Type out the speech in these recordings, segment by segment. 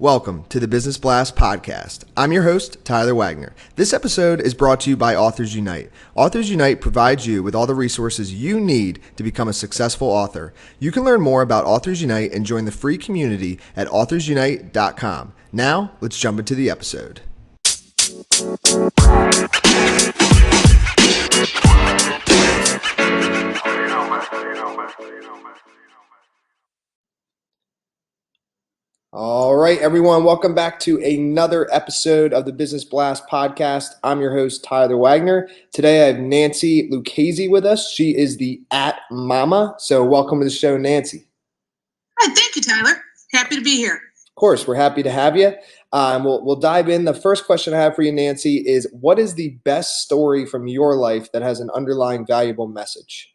Welcome to the Business Blast podcast. I'm your host, Tyler Wagner. This episode is brought to you by Authors Unite. Authors Unite provides you with all the resources you need to become a successful author. You can learn more about Authors Unite and join the free community at authorsunite.com. Now, let's jump into the episode. All right, everyone, welcome back to another episode of the Business Blast podcast. I'm your host, Tyler Wagner. Today, I have Nancy Lucchesi with us. She is the @Mama. So welcome to the show, Nancy. Hi, thank you, Tyler. Happy to be here. Of course, we're happy to have you. We'll dive in. The first question I have for you, Nancy, is what is the best story from your life that has an underlying valuable message?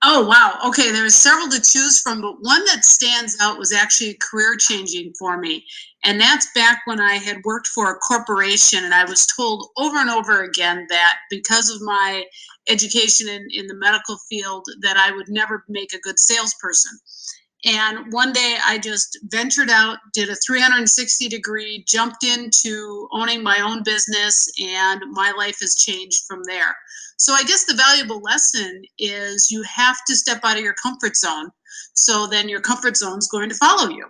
Oh, wow. Okay, there's several to choose from, but one that stands out was actually career-changing for me. And that's back when I had worked for a corporation, and I was told over and over again that because of my education in the medical field, that I would never make a good salesperson. And one day I just ventured out, did a 360-degree, jumped into owning my own business, and my life has changed from there. So I guess the valuable lesson is you have to step out of your comfort zone. So then your comfort zone is going to follow you.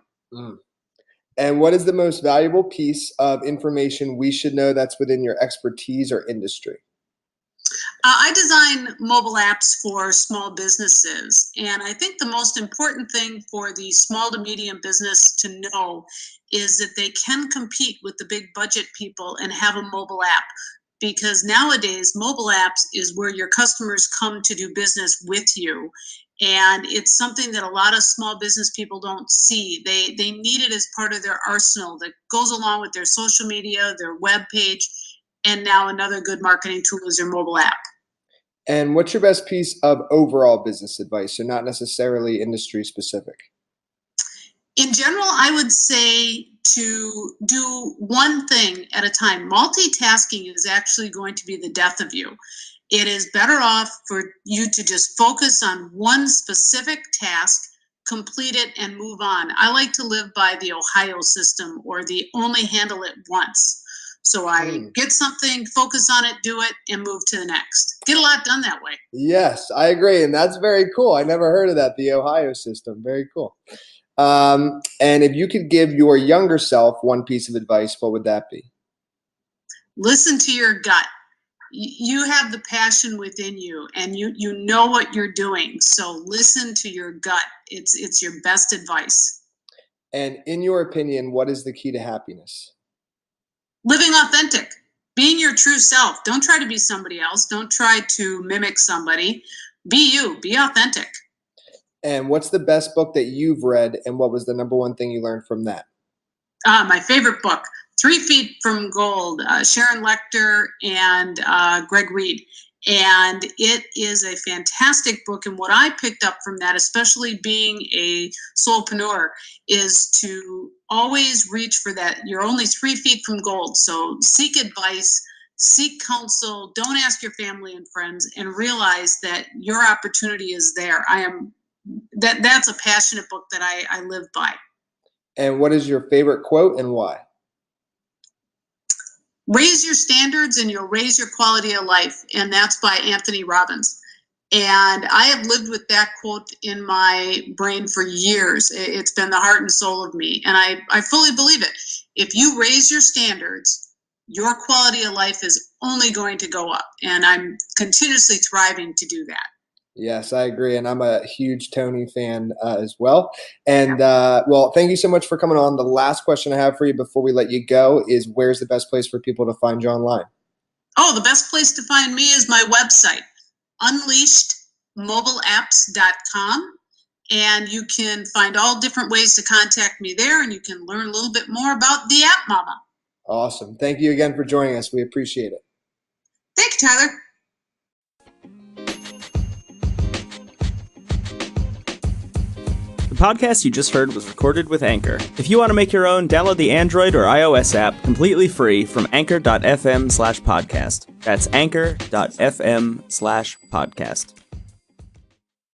And what is the most valuable piece of information we should know that's within your expertise or industry? I design mobile apps for small businesses, and I think the most important thing for the small to medium business to know is that they can compete with the big budget people and have a mobile app, because nowadays mobile apps is where your customers come to do business with you, and it's something that a lot of small business people don't see. They need it as part of their arsenal that goes along with their social media, their web page. And now another good marketing tool is your mobile app. And what's your best piece of overall business advice, so not necessarily industry specific? In general, I would say to do one thing at a time. Multitasking is actually going to be the death of you. It is better off for you to just focus on one specific task, complete it, and move on. I like to live by the Ohio system, or the only handle it once. So I get something, focus on it, do it, and move to the next. Get a lot done that way. Yes, I agree. And that's very cool. I never heard of that, the Ohio system. Very cool. And if you could give your younger self one piece of advice, what would that be? Listen to your gut. You have the passion within you, and you know what you're doing. So listen to your gut. It's your best advice. And in your opinion, what is the key to happiness? Living authentic, being your true self. Don't try to be somebody else. Don't try to mimic somebody. Be you, be authentic. And what's the best book that you've read, and what was the number one thing you learned from that? My favorite book, 3 Feet from Gold, Sharon Lechter and Greg Reed. And it is a fantastic book. And what I picked up from that, especially being a solopreneur, is to always reach for that. You're only 3 feet from gold. So seek advice, seek counsel, don't ask your family and friends, and realize that your opportunity is there. That's a passionate book that I live by. And what is your favorite quote and why? Raise your standards and you'll raise your quality of life. And that's by Anthony Robbins. And I have lived with that quote in my brain for years. It's been the heart and soul of me. And I fully believe it. If you raise your standards, your quality of life is only going to go up. And I'm continuously thriving to do that. Yes, I agree. And I'm a huge Tony fan as well. And well, thank you so much for coming on. The last question I have for you before we let you go is, where's the best place for people to find you online? Oh, the best place to find me is my website, unleashedmobileapps.com. And you can find all different ways to contact me there, and you can learn a little bit more about the @Mama. Awesome. Thank you again for joining us. We appreciate it. Thank you, Tyler. The podcast you just heard was recorded with Anchor. If you want to make your own, download the Android or iOS app completely free from anchor.fm/podcast. That's anchor.fm/podcast.